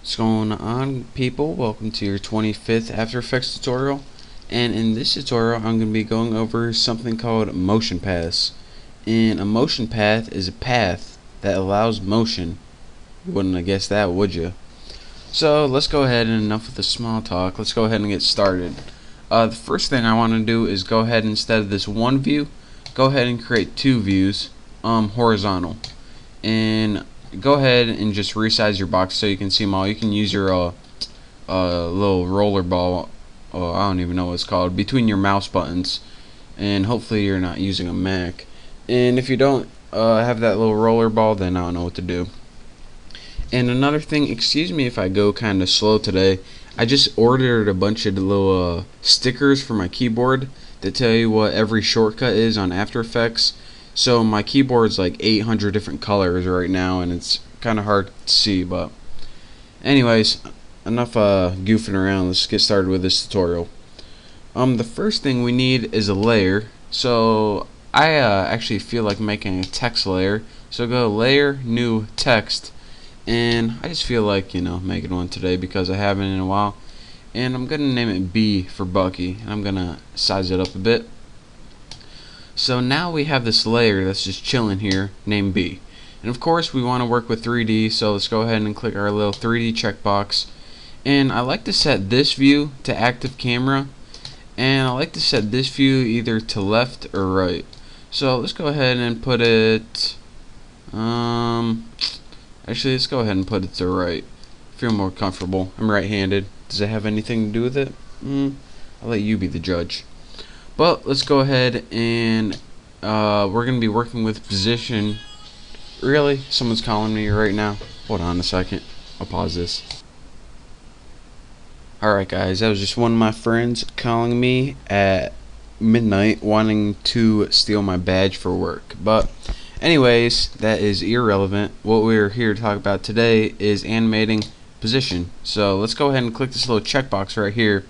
What's going on, people? Welcome to your 25th After Effects tutorial. And in this tutorial I'm going to be going over something called motion paths. And a motion path is a path that allows motion. You wouldn't have guessed that, would you? So let's go ahead, and enough of the small talk, let's go ahead and get started. The first thing I want to do is go ahead, instead of this one view, go ahead and create two views horizontal. And go ahead and just resize your box so you can see them all. You can use your little roller ball, I don't even know what it's called, between your mouse buttons, and hopefully you're not using a Mac. And if you don't have that little roller ball, then I don't know what to do. And another thing, excuse me if I go kind of slow today, I just ordered a bunch of little stickers for my keyboard that tell you what every shortcut is on After Effects. So my keyboard's like 800 different colors right now, and it's kind of hard to see. But anyways, enough goofing around. Let's get started with this tutorial. The first thing we need is a layer. So I actually feel like making a text layer. So go Layer, New Text, and I just feel like making one today because I haven't in a while. And I'm gonna name it B for Bucky, and I'm gonna size it up a bit. So now we have this layer that's just chilling here named B. And of course we want to work with 3D, so let's go ahead and click our little 3D checkbox. And I like to set this view to active camera, and I like to set this view either to left or right. So let's go ahead and put it actually let's go ahead and put it to right. Feel more comfortable. I'm right-handed. Does it have anything to do with it? I'll let you be the judge. But let's go ahead and we're going to be working with position. Really? Someone's calling me right now. Hold on a second. I'll pause this. Alright guys, that was just one of my friends calling me at midnight wanting to steal my badge for work. But anyways, that is irrelevant. What we're here to talk about today is animating position. So let's go ahead and click this little checkbox right here.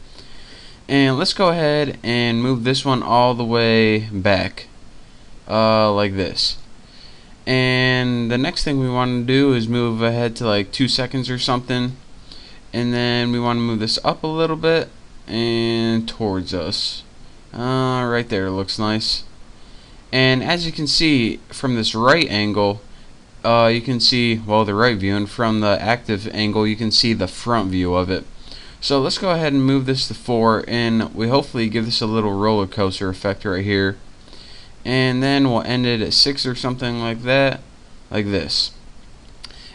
And let's go ahead and move this one all the way back, like this. And the next thing we want to do is move ahead to like 2 seconds or something. And then we want to move this up a little bit and towards us. Right there, looks nice. And as you can see from this right angle, you can see, well, the right view, and from the active angle you can see the front view of it. So let's go ahead and move this to 4, and we hopefully give this a little roller coaster effect right here. And then we'll end it at 6 or something like that, like this.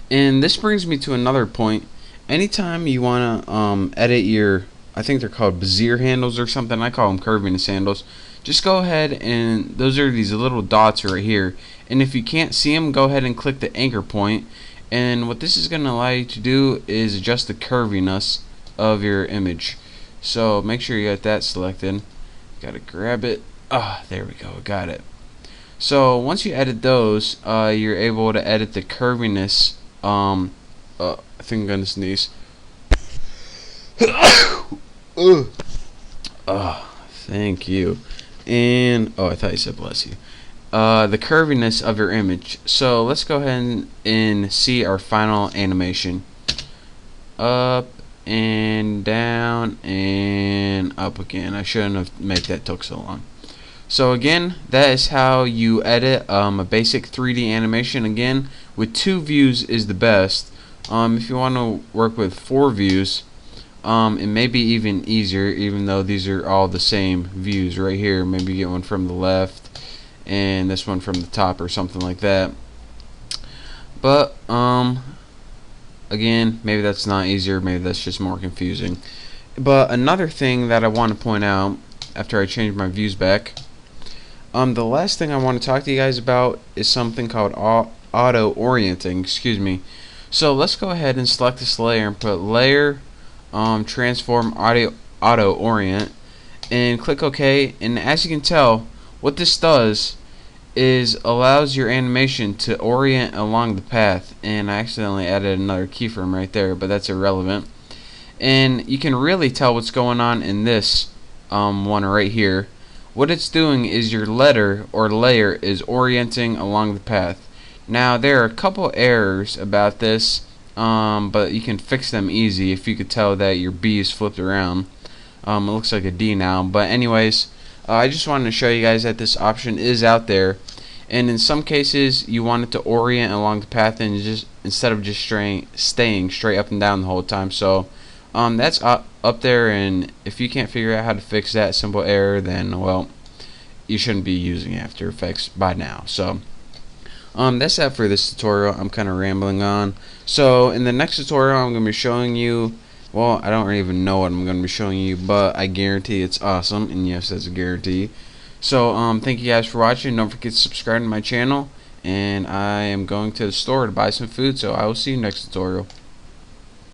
And this brings me to another point. Anytime you want to edit your, I think they're called Bezier handles or something, I call them curviness handles, just go ahead, and those are these little dots right here. And if you can't see them, go ahead and click the anchor point. And what this is going to allow you to do is adjust the curviness of your image. So make sure you got that selected. Gotta grab it. There we go, got it. So once you edit those, you're able to edit the curviness. I think I'm gonna sneeze. Thank you. And I thought you said bless you. The curviness of your image. So let's go ahead and see our final animation. Up and down and up again. I shouldn't have made that took so long. So again, that is how you edit a basic 3D animation. Again, with 2 views is the best. If you want to work with 4 views, it may be even easier, even though these are all the same views right here. Maybe get one from the left and this one from the top or something like that. But again, maybe that's not easier, maybe that's just more confusing. But another thing that I want to point out after I change my views back, the last thing I want to talk to you guys about is something called auto orienting. Excuse me. So let's go ahead and select this layer and put layer, transform auto orient, and click OK. And as you can tell, what this does is allows your animation to orient along the path. And I accidentally added another keyframe right there, but that's irrelevant. And you can really tell what's going on in this one right here. What it's doing is your letter or layer is orienting along the path. Now there are a couple errors about this, but you can fix them easy if you could tell that your B is flipped around. It looks like a D now, but anyways, I just wanted to show you guys that this option is out there, and in some cases you want it to orient along the path and just instead of just staying straight up and down the whole time. So that's up there, and if you can't figure out how to fix that simple error, then well, you shouldn't be using After Effects by now. So that's that for this tutorial. I'm kind of rambling on. So in the next tutorial I'm going to be showing you, well, I don't even know what I'm going to be showing you, but I guarantee it's awesome, and yes, that's a guarantee. So thank you guys for watching. Don't forget to subscribe to my channel, and I am going to the store to buy some food, so I will see you next tutorial.